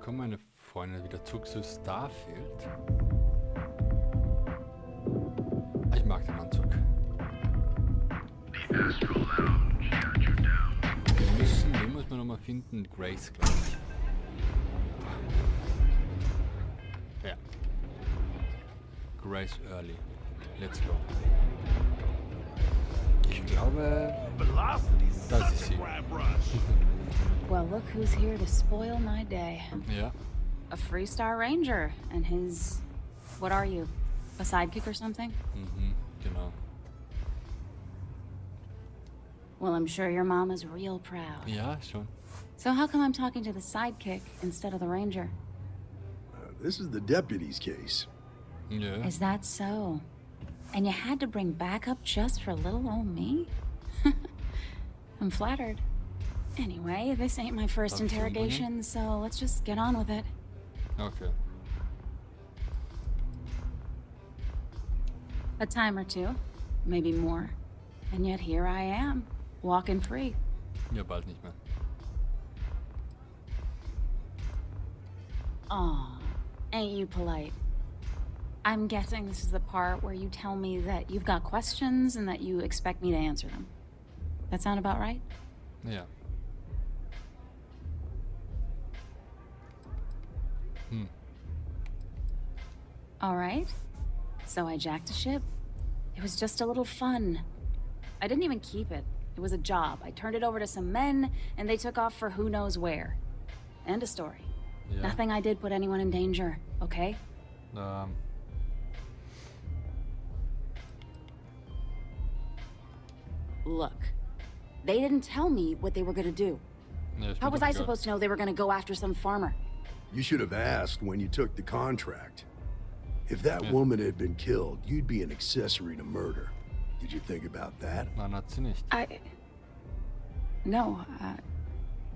kommen meine Freunde wieder zurück zu Starfield. Ich mag den Anzug. Den muss man nochmal finden. Grace, glaube ich. Ja. Grace Early. Let's go. Ich glaube, das ist sie. Well, look who's here to spoil my day. Ja. A Freestar Ranger and his... What are you? A sidekick or something? Mhm, genau. Well, I'm sure your mom is real proud. Ja, schon. So how come I'm talking to the sidekick instead of the ranger? This is the deputy's case. Ja. Is that so? And you had to bring backup just for little old me? I'm flattered. Anyway, this ain't my first interrogation, so let's just get on with it. Okay. A time or two, maybe more. And yet here I am, walking free. Ja, bald nicht mehr. Aw, ain't you polite? I'm guessing this is the part where you tell me that you've got questions and that you expect me to answer them. That sound about right? Ja. All right. So I jacked a ship. It was just a little fun. I didn't even keep it. It was a job. I turned it over to some men, and they took off for who knows where. End of story. Ja. Nothing I did put anyone in danger, okay? Look, they didn't tell me what they were gonna do. Ja, ich How bin was doch I egal. supposed to know they were gonna go after some farmer? You should have asked when you took the contract. If that Yeah. woman had been killed, you'd be an accessory to murder. Did you think about that? Nein, hat sie nicht. No,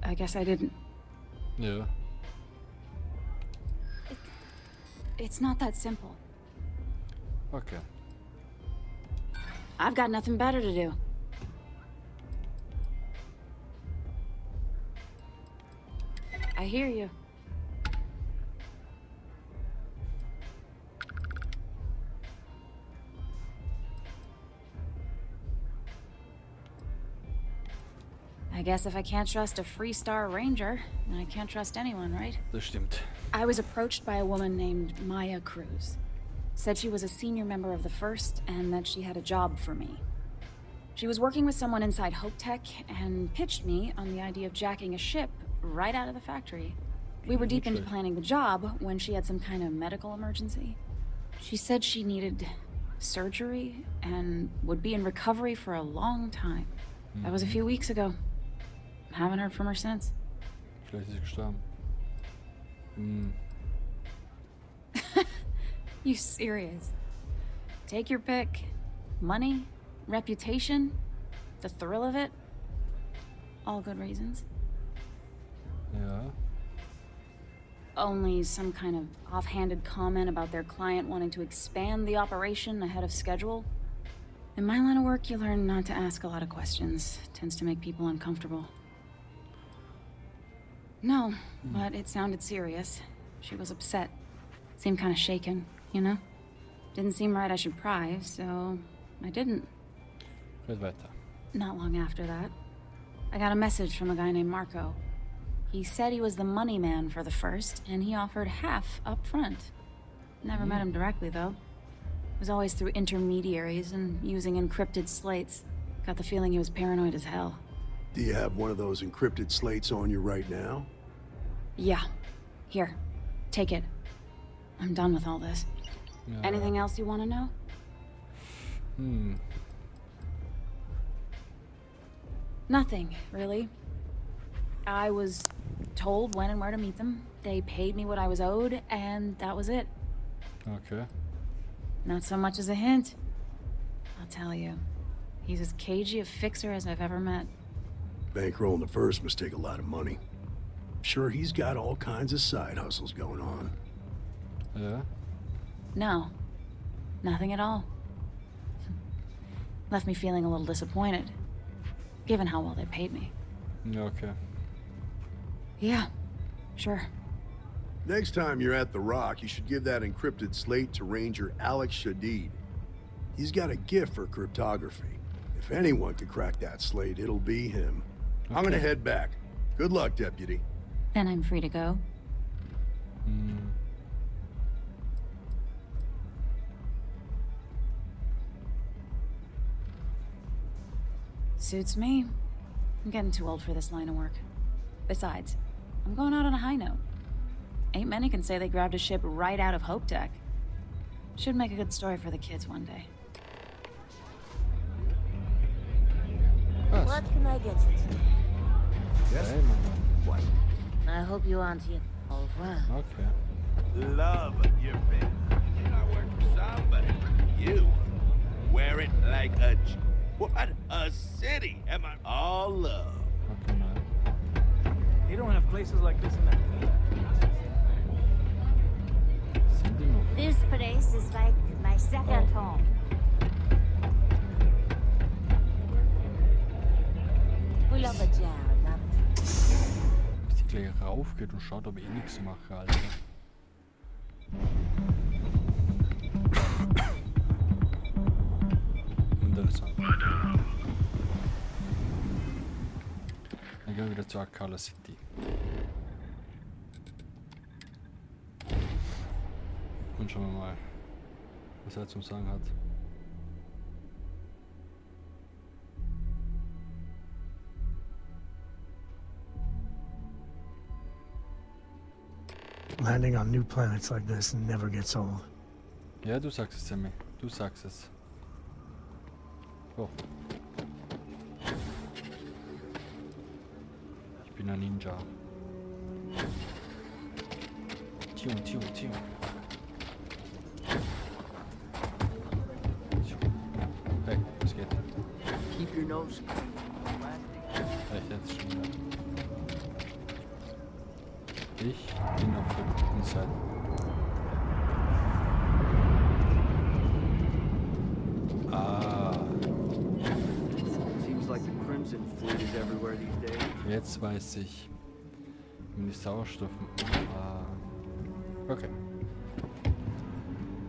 I guess I didn't. Ja. It's not that simple. Okay. I've got nothing better to do. I hear you. I guess if I can't trust a Freestar Ranger, then I can't trust anyone, right? Das stimmt. I was approached by a woman named Maya Cruz. Said she was a senior member of the First and that she had a job for me. She was working with someone inside Hope Tech and pitched me on the idea of jacking a ship right out of the factory. We were deep into planning the job when she had some kind of medical emergency. She said she needed surgery and would be in recovery for a long time. That was a few weeks ago. Haven't heard from her since. Vielleicht ist sie gestorben. You serious? Take your pick. Money, reputation, the thrill of it. All good reasons. Ja. Only some kind of offhanded comment about their client wanting to expand the operation ahead of schedule. In my line of work, you learn not to ask a lot of questions. Tends to make people uncomfortable. No, but it sounded serious. She was upset. Seemed kind of shaken, you know? Didn't seem right I should pry, so I didn't. Red weiter. Not long after that, I got a message from a guy named Marco. He said he was the money man for the First, and he offered half up front. Never met him directly, though. It was always through intermediaries and using encrypted slates. Got the feeling he was paranoid as hell. Do you have one of those encrypted slates on you right now? Yeah. Here. Take it. I'm done with all this. Ja. Anything else you want to know? Nothing, really. I was told when and where to meet them. They paid me what I was owed, and that was it. Okay. Not so much as a hint. I'll tell you. He's as cagey a fixer as I've ever met. Bankrolling the First must take a lot of money. Sure, he's got all kinds of side hustles going on. Ja. No. Nothing at all. Left me feeling a little disappointed, given how well they paid me. Ja, okay. Yeah, sure. Next time you're at the Rock, you should give that encrypted slate to Ranger Alex Shadid. He's got a gift for cryptography. If anyone could crack that slate, it'll be him. I'm gonna head back. Good luck, Deputy. Then I'm free to go. Suits me. I'm getting too old for this line of work. Besides, I'm going out on a high note. Ain't many can say they grabbed a ship right out of Hope Tech. Should make a good story for the kids one day. What can I get you today? Yes? What? I hope you aren't here. Au revoir. Okay. Love your bed. You not work for somebody. You wear it like a what a city. Am I all love? Okay, mal. You don't have places like this in that. Sind die noch? This place is like my second home. We love a jar, Bis die gleich raufgeht und schaut, ob ich eh nichts mache, Alter. Interessant. Dann gehen wir wieder zur Akala City. Und schauen wir mal, was er zum Sagen hat. Landing on new planets like this never gets old. Ja, du sagst es, Sammy. Du sagst es. Oh. Ich bin ein Ninja. Tune, tune, tune. Hey, was geht? Keep your nose. Echt jetzt schon wieder. Ich bin auf der guten Seite. Ah, Seems like the Crimson Fleet is everywhere these days. jetzt weiß ich. Wenn die Sauerstoff... Ah. Okay.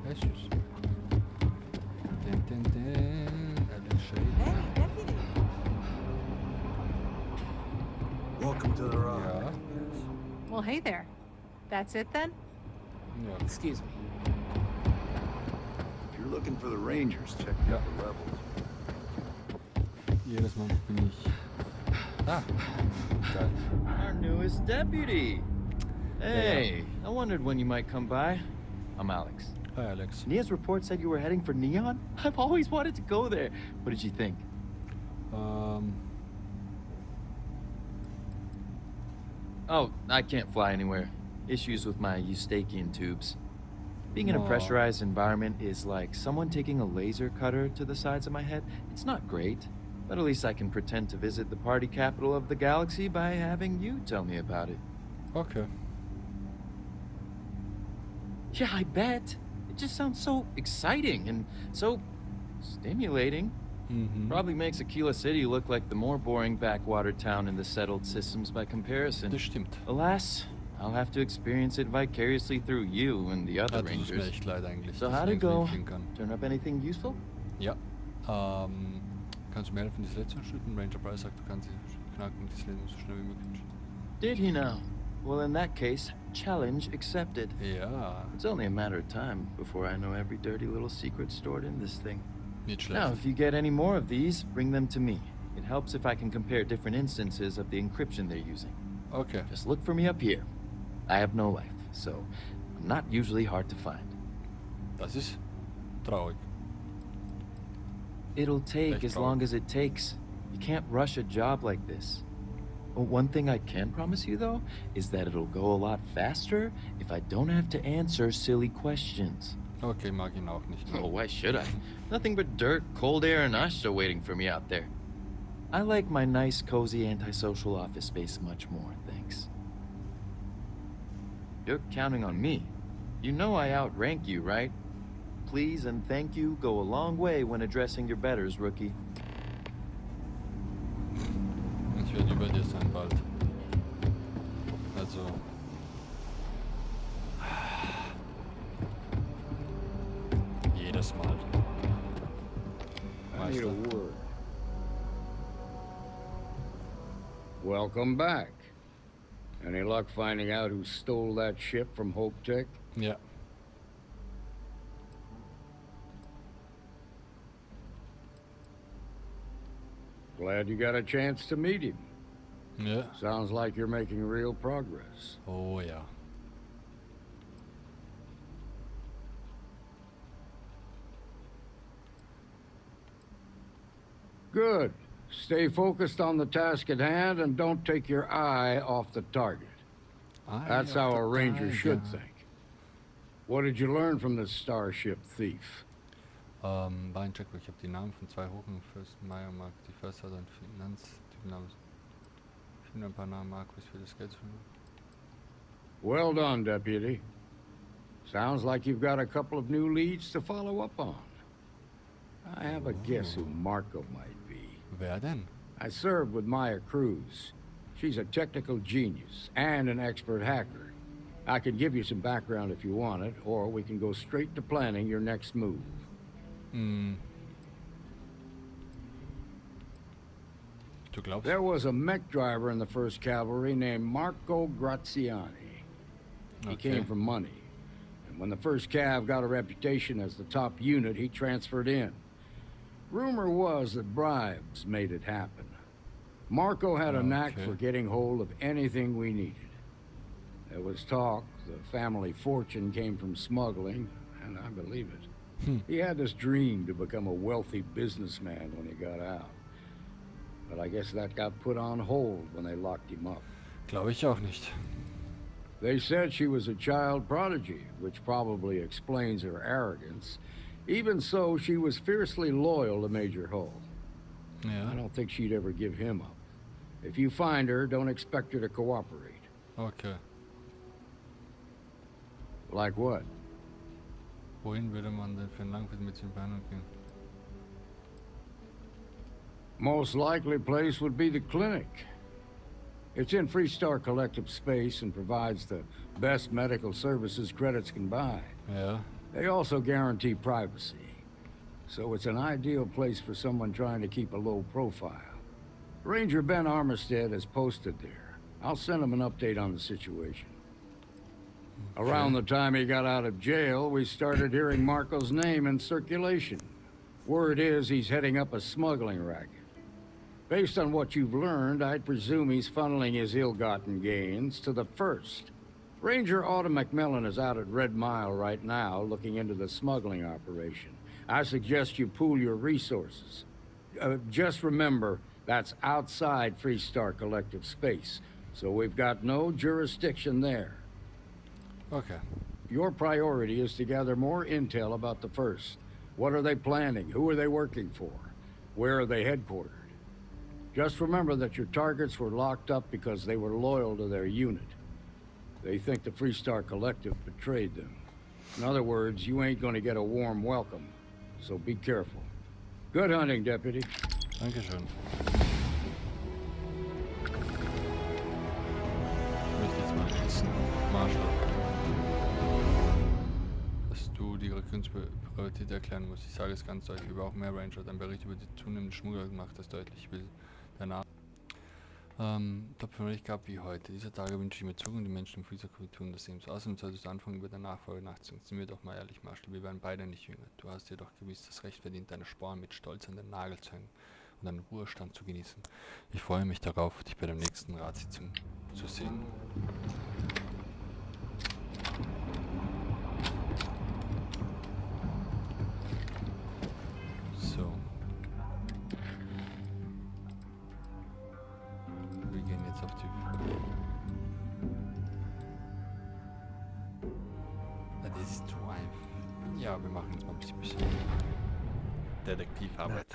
Ja, süß. Den, Hey, deputy. Welcome to the Rock. Ja. Well, hey there. That's it then? Ja. Excuse me. If you're looking for the Rangers, check Ja. out the Rebels. Jedes Mal bin ich... Ah. Geil. Our newest deputy. Hey, I wondered when you might come by. I'm Alex. Hi, Alex. Nia's report said you were heading for Neon? I've always wanted to go there. What did you think? Oh, I can't fly anywhere. Issues with my Eustachian tubes. Being in a Aw. pressurized environment is like someone taking a laser cutter to the sides of my head. It's not great, but at least I can pretend to visit the party capital of the galaxy by having you tell me about it. Okay. Yeah, I bet. It just sounds so exciting and so stimulating. Mhm. Probably makes Aquila City look like the more boring backwater town in the settled systems by comparison. Das stimmt. Alas, I'll have to experience it vicariously through you and the other Ja, das ist mir rangers. echt leid eigentlich. So dass how'd ich it go? nicht fliegen kann. Turn up anything useful? Ja. Kannst du mir helfen, die Sleds zu schütten? Ranger Price sagt, du kannst sie knacken, die Sleds so schnell wie möglich schütten. Did he now? Well, in that case, challenge accepted. Ja, It's only a matter of time before I know every dirty little secret stored in this thing. nicht Now, schlecht. if you get any more of these, bring them to me. It helps if I can compare different instances of the encryption they're using. Okay. Just look for me up here. I have no life, so I'm not usually hard to find. Das ist traurig. It'll take Echt as traurig. long as it takes. You can't rush a job like this. Well, one thing I can promise you, though, is that it'll go a lot faster if I don't have to answer silly questions. Okay, mag ihn auch nicht. Oh, why should I? Nothing but dirt, cold air, and Ashta waiting for me out there. I like my nice, cozy, antisocial office space much more, thanks. You're counting on me. You know I outrank you, right? Please and thank you go a long way when addressing your betters, rookie. Ich werde über dir sein bald. Also, Welcome back. Any luck finding out who stole that ship from Hope Tech? Ja. Glad you got a chance to meet him. Ja. Sounds like you're making real progress. Oh ja. Good. Stay focused on the task at hand and don't take your eye off the target. That's how a ranger should think. What did you learn from this starship thief? War ein Check, ich habe die Namen von 2 Hochenfürsten, Meier, Mark, die Förster und Finanztypen namens. Ich finde ein paar Namen, Markus, für das Geld zu finden. Well done, Deputy. Sounds like you've got a couple of new leads to follow up on. I have a guess who Marco might be. Wer denn? I served with Maya Cruz. She's a technical genius and an expert hacker. I can give you some background if you want it, or we can go straight to planning your next move. Du glaubst? There was a mech driver in the 1st Cavalry named Marco Graziani. He came from money. And when the 1st Cav got a reputation as the top unit, he transferred in. Rumor was that bribes made it happen. Marco had a knack for getting hold of anything we needed. There was talk the family fortune came from smuggling, and I believe it. He had this dream to become a wealthy businessman when he got out. But I guess that got put on hold when they locked him up. Glaube ich auch nicht. They said she was a child prodigy, which probably explains her arrogance. Even so, she was fiercely loyal to Major Hull. Ja. I don't think she'd ever give him up. If you find her, don't expect her to cooperate. Okay. Like what? Wohin würde man denn für ein Langfeld mit ihm behandeln gehen? Most likely place would be the clinic. It's in Freestar Collective space and provides the best medical services credits can buy. Ja. They also guarantee privacy. So it's an ideal place for someone trying to keep a low profile. Ranger Ben Armistead is posted there. I'll send him an update on the situation. Around the time he got out of jail, we started hearing Marco's name in circulation. Word is he's heading up a smuggling racket. Based on what you've learned, I'd presume he's funneling his ill-gotten gains to the 1st. Ranger Autumn McMillan is out at Red Mile right now looking into the smuggling operation. I suggest you pool your resources. Just remember, that's outside Freestar Collective space, so we've got no jurisdiction there. Okay. Your priority is to gather more intel about the 1st. What are they planning? Who are they working for? Where are they headquartered? Just remember that your targets were locked up because they were loyal to their unit. They think the Freestar Collective betrayed them. In other words, you ain't gonna get a warm welcome, so be careful. Good hunting, Deputy. Dankeschön. Ich möchte jetzt mal wissen, Marshall, dass du die Rekrutierungspriorität erklären musst. Ich sage es ganz deutlich, wir brauchen mehr Ranger. Dein Bericht über die zunehmende Schmuggel macht das deutlich. Ich will danach Top-Bericht gab wie heute. Dieser Tage wünsche ich mir Zug und die Menschen im Fließerkulturen des Lebens. Außerdem solltest du anfangen, über deine Nachfolge nachzudenken. Sind wir doch mal ehrlich, Marshall, wir werden beide nicht jünger. Du hast dir doch gewiss das Recht verdient, deine Sporen mit Stolz an den Nagel zu hängen und deinen Ruhestand zu genießen. Ich freue mich darauf, dich bei der nächsten Ratssitzung zu sehen. So. Wir gehen jetzt auf die... Das ist zu einfach. Ja, wir machen jetzt mal ein bisschen Detektivarbeit.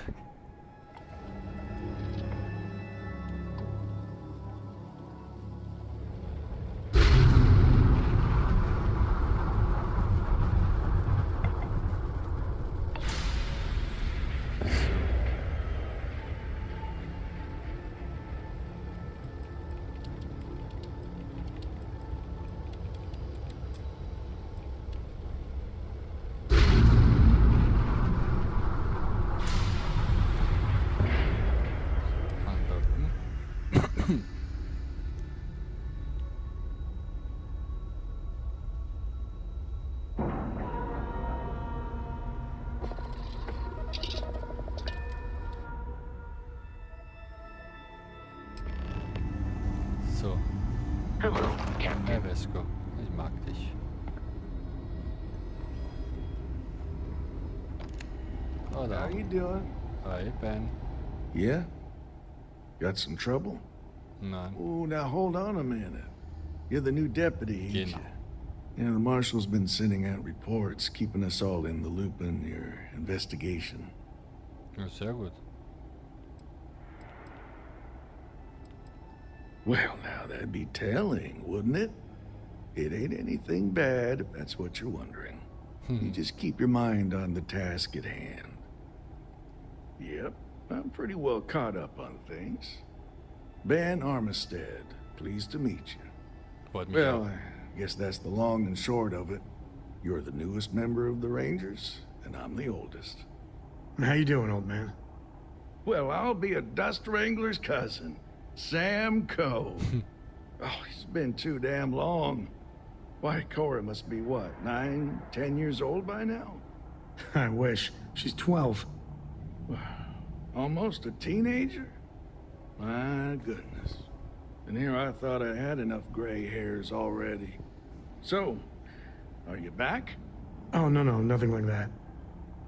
So. Hello, Captain. Hey Vesco, ich mag dich. Oh, da. How you doing? Hi, Ben. Yeah? Got some trouble? Nein. Oh, now hold on a minute. You're the new deputy, ain't Genau. you? Yeah, the marshal's been sending out reports, keeping us all in the loop in your investigation. Ja, sehr gut. Well, now that'd be telling, wouldn't it? It ain't anything bad, if that's what you're wondering. You just keep your mind on the task at hand. Yep, I'm pretty well caught up on things. Ben Armistead, pleased to meet you. Freut mich Well, auch. I guess that's the long and short of it. You're the newest member of the Rangers, and I'm the oldest. How you doing, old man? Well, I'll be a dust wrangler's cousin, Sam Coe. Oh, he's been too damn long. Why, Cora must be what, 9, 10 years old by now? I wish. She's 12. Almost a teenager? My goodness. And here I thought I had enough gray hairs already. So, are you back? Oh, no, nothing like that.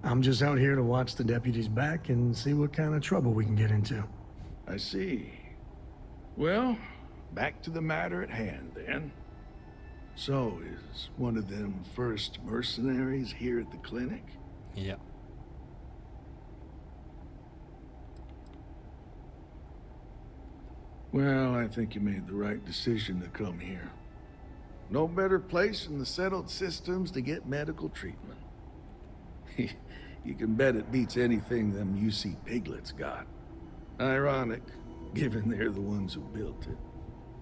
I'm just out here to watch the deputies back and see what kind of trouble we can get into. I see. Well, back to the matter at hand, then. So, is one of them first mercenaries here at the clinic? Ja. Well, I think you made the right decision to come here. No better place in the settled systems to get medical treatment. You can bet it beats anything them UC piglets got. Ironic, given they're the ones who built it.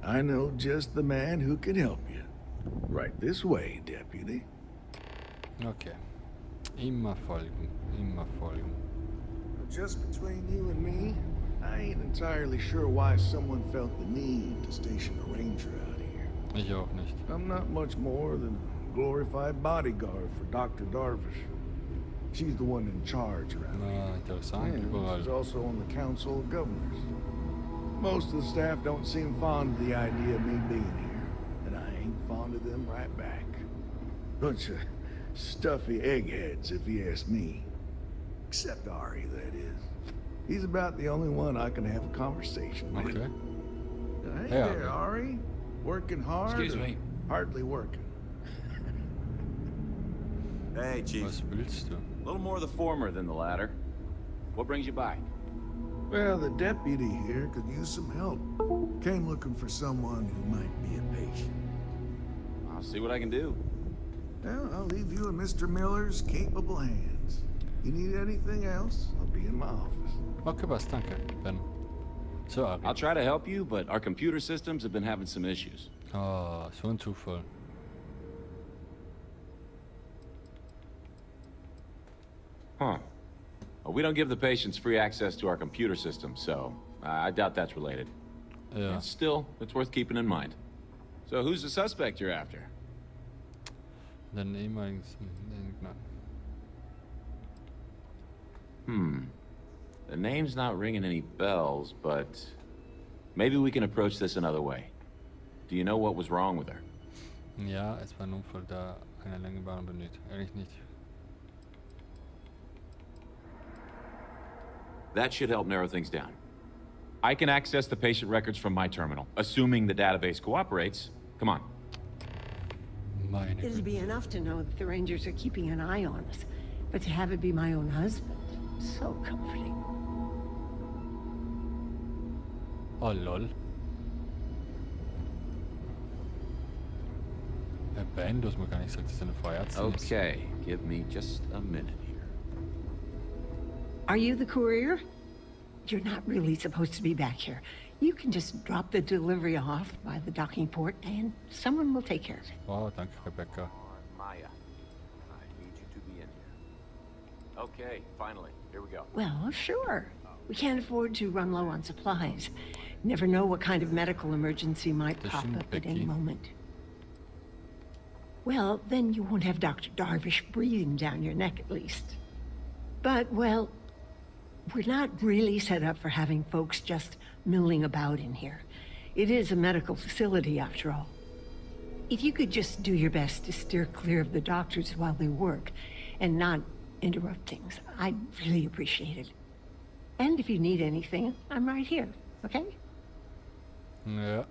I know just the man who can help you. Right this way, deputy. Okay. Immer folgen. Immer folgen. Just between you and me, I ain't entirely sure why someone felt the need to station a ranger out here. Ich auch nicht. I'm not much more than a glorified bodyguard for Dr. Darvish. She's the one in charge around here. Ah, interessant. And Überall. she's also on the Council of Governors. Most of the staff don't seem fond of the idea of me being here, and I ain't fond of them right back. Bunch of stuffy eggheads, if you ask me. Except Ari, that is. He's about the only one I can have a conversation with. Okay. Hey Hey, there, Ari. Working hard? Excuse or me. Hardly working. Hey, Chief. Was willst du? A little more of the former than the latter. What brings you by? Well, the deputy here could use some help. Came looking for someone who might be a patient. I'll see what I can do. Well, I'll leave you in Mr. Miller's capable hands. You need anything else, I'll be in my office. Okay, was, danke, Ben. So, Ari. I'll try to help you, but our computer systems have been having some issues. Ah, so ein Zufall. Huh. Well, we don't give the patients free access to our computer system, so I doubt that's related. Ja. Still, it's worth keeping in mind. So who's the suspect you're after? Den ehemaligen... The name's not ringing any bells, but maybe we can approach this another way. Do you know what was wrong with her? Ja, es war ein Unfall, da eine Längebahn benötigt. Ehrlich nicht. That should help narrow things down. I can access the patient records from my terminal, assuming the database cooperates. Come on. Meine It'd Güte. be enough to know that the Rangers are keeping an eye on us, but to have it be my own husband, so comforting. Oh, lol. Herr Ben, du hast mir gar nicht gesagt, dass deine Frau Ärztin ist. Okay, give me just a minute here. Are you the courier? You're not really supposed to be back here. You can just drop the delivery off by the docking port and someone will take care of it. Wow, danke, Rebecca. Maya, I need you to be in here. Okay, finally, here we go. Well, sure. We can't afford to run low on supplies. Never know what kind of medical emergency might Das pop stimmt, up at any Becky. moment. Well, then you won't have Dr. Darvish breathing down your neck at least. But, well, we're not really set up for having folks just milling about in here. It is a medical facility, after all. If you could just do your best to steer clear of the doctors while they work and not interrupt things, I'd really appreciate it. And if you need anything, I'm right here, okay? Ja.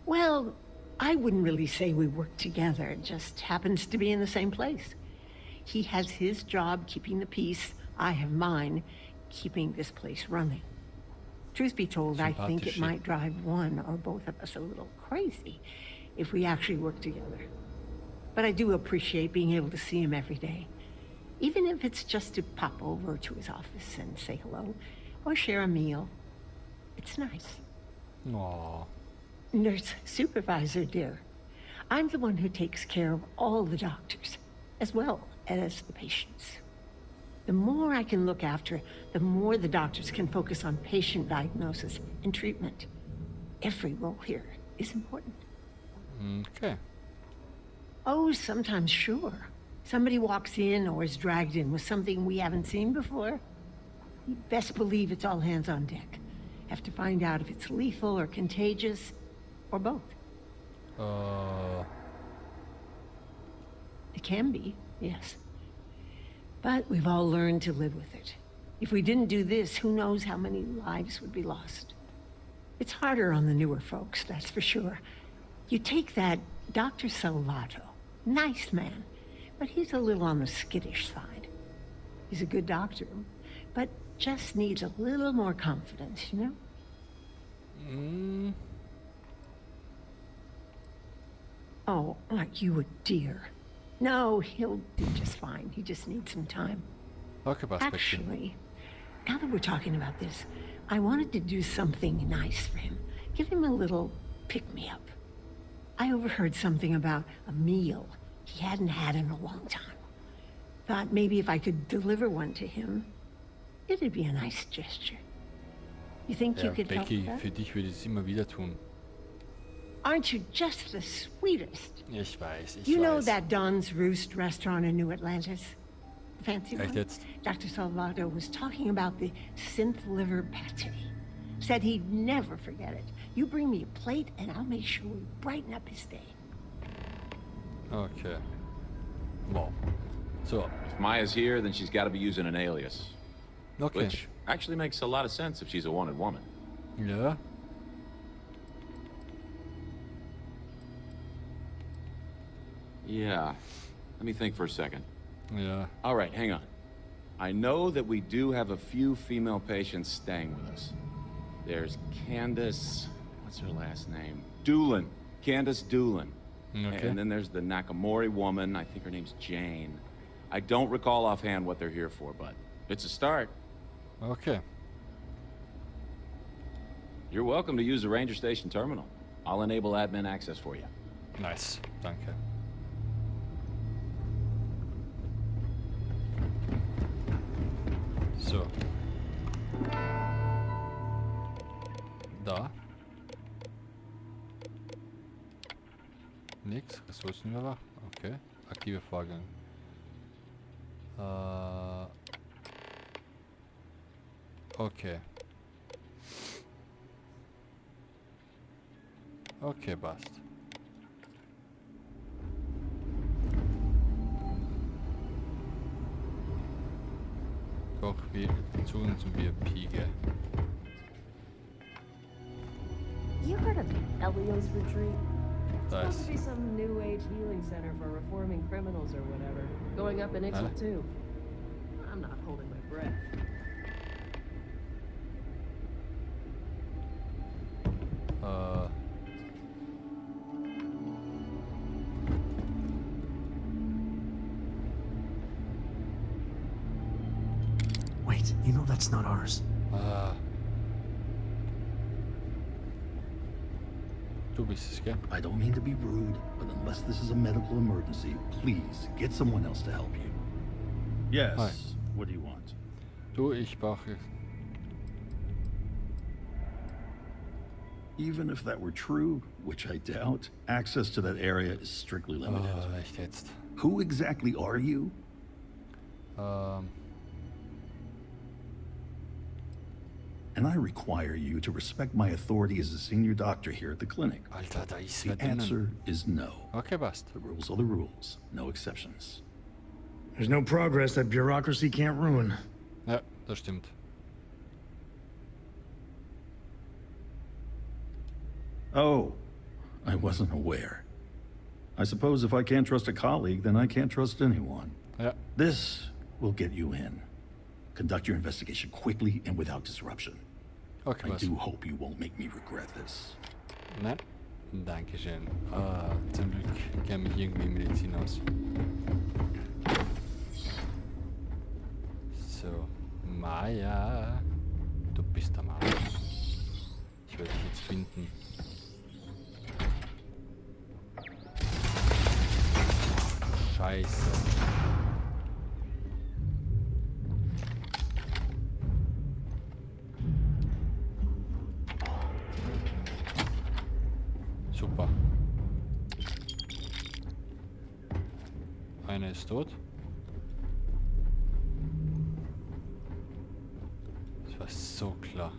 Well, I wouldn't really say we work together. It just happens to be in the same place. He has his job keeping the peace. I have mine keeping this place running. Truth be told, I think it might drive one or both of us a little crazy if we actually work together. But I do appreciate being able to see him every day. Even if it's just to pop over to his office and say hello or share a meal. It's nice. Aww. Nurse supervisor, dear. I'm the one who takes care of all the doctors, as well as the patients. The more I can look after, the more the doctors can focus on patient diagnosis and treatment. Every role here is important. Okay. Oh, sometimes, sure. Somebody walks in or is dragged in with something we haven't seen before. You best believe it's all hands on deck. Have to find out if it's lethal or contagious, or both. It can be, yes. But we've all learned to live with it. If we didn't do this, who knows how many lives would be lost. It's harder on the newer folks, that's for sure. You take that Dr. Salvato. Nice man, but he's a little on the skittish side. He's a good doctor, but just needs a little more confidence, you know? Oh, aren't you a dear? No, he'll do just fine. He just needs some time. Actually, now that we're talking about this, I wanted to do something nice for him. Give him a little pick-me-up. I overheard something about a meal he hadn't had in a long time. Thought maybe if I could deliver one to him, it'd be a nice gesture. You think you could help Becky, that? für dich würde ich es immer wieder tun. Aren't you just the sweetest? Ich weiß, ich You know weiß. that Don's Roost restaurant in New Atlantis? The fancy Echt one? jetzt? Dr. Salvato was talking about the synth liver pate. Said he'd never forget it. You bring me a plate and I'll make sure we brighten up his day. Okay. Wow. So. If Maya's here, then she's got to be using an alias. Okay. Which actually makes a lot of sense if she's a wanted woman. Yeah. Yeah. Let me think for a second. Yeah. All right, hang on. I know that we do have a few female patients staying with us. There's Candace... What's her last name? Doolin. Candace Doolin. Okay. And then there's the Nakamori woman. I think her name's Jane. I don't recall offhand what they're here for, but it's a start. Okay. You're welcome to use the Ranger Station terminal. I'll enable admin access for you. Nice. Danke. So. Da. Nix. Ressourcenüberwachung. Okay. Aktive Vorgang. Okay. Okay, passt. Doch, wir Zugang zum VIP, gell? You heard of Elio's Retreat? It's Nice. supposed to be some new age healing center for reforming criminals or whatever. Going up in Ixel too. I'm not holding my breath. Wait, you know that's not ours. Du bist es, gell? I don't mean to be rude, but unless this is a medical emergency, please get someone else to help you. Yes. Hi. What do you want? Du, ich brauche... Even if that were true, which I doubt, access to that area is strictly limited. Echt jetzt. Who exactly are you? and I require you to respect my authority as a senior doctor here at the clinic. Alter, da ist The wer drinnen. answer is no. Okay, passt. The rules are the rules, no exceptions. There's no progress that bureaucracy can't ruin. Ja, das stimmt. Oh, I wasn't aware. I suppose if I can't trust a colleague, then I can't trust anyone. Ja. This will get you in. Conduct your investigation quickly and without disruption. Okay, I was? do hope you won't make me regret this. Nein? Dankeschön. Zum Glück kenne mich irgendwie in Medizin aus. So, Maya. Du bist am Arsch. Ich werde dich jetzt finden. Scheiße. Super. Einer ist tot. Das war so klar.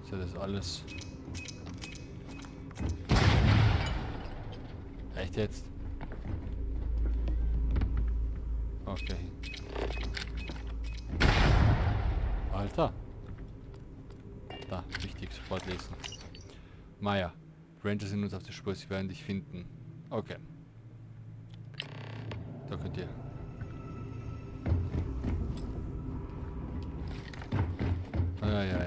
Ist ja das alles? Echt jetzt? Okay. Alter. Da, wichtig, sofort lesen. Maya, Ranger sind uns auf der Spur, sie werden dich finden. Okay. Da könnt ihr. Ja.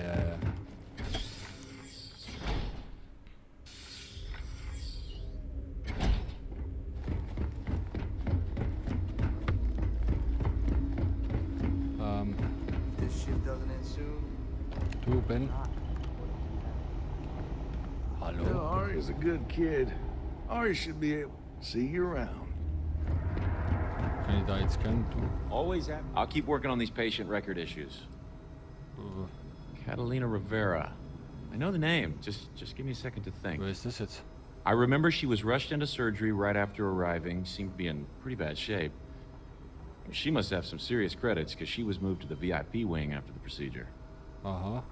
This shift doesn't end soon. Du, Ben. Hallo. Well, Ari's a good kid. Ari should be able to see you around. Kann ich da jetzt kennen? Du. Always have. I'll keep working on these patient record issues. Catalina Rivera. I know the name. Just give me a second to think. Wer ist das jetzt? I remember she was rushed into surgery right after arriving. Seemed to be in pretty bad shape. She must have some serious credits because she was moved to the VIP wing after the procedure. Aha.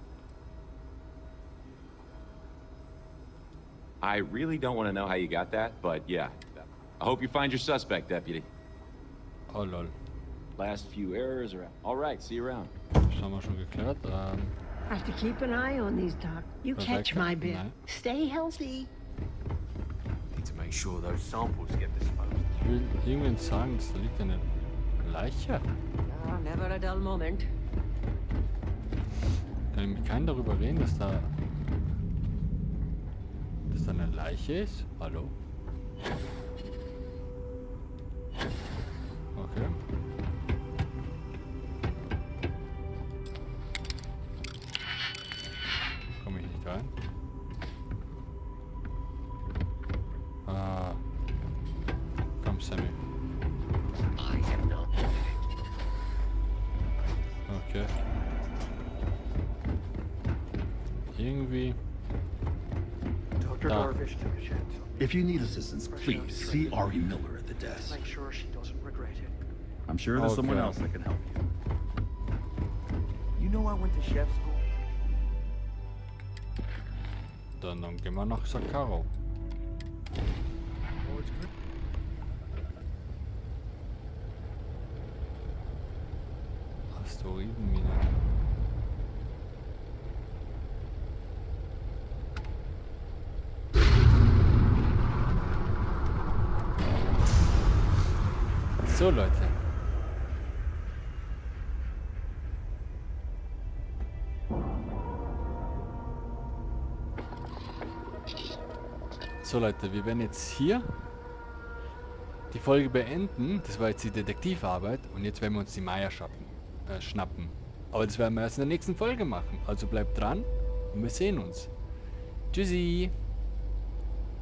I really don't want to know how you got that, but yeah. I hope you find your suspect, Deputy. Oh lol. Last few errors are out. All right, see you around. Das haben wir schon geklärt. Have to keep an eye on these, Doc. You catch my bit. Nein. Stay healthy. Need to make sure those samples get disposed. Ich will irgendwann sagen, dass da liegt eine Leiche. Ah, never a dull moment. Kann ich mit keinem darüber reden, dass da eine Leiche ist? Hallo? Okay. Komme ich nicht rein? Komm, Sammy. Okay. Irgendwie. Dr. Darvish took a chance. If you need assistance, please see Ari Miller at the desk. Make sure she doesn't regret it. I'm sure there's someone else that can help you. You know I went to chef school. Dann gehen wir nach Sakaro. Asteroidenmine. So, Leute. So, Leute, wir werden jetzt hier die Folge beenden. Das war jetzt die Detektivarbeit und jetzt werden wir uns die Maya schnappen. Aber das werden wir erst in der nächsten Folge machen. Also bleibt dran und wir sehen uns. Tschüssi!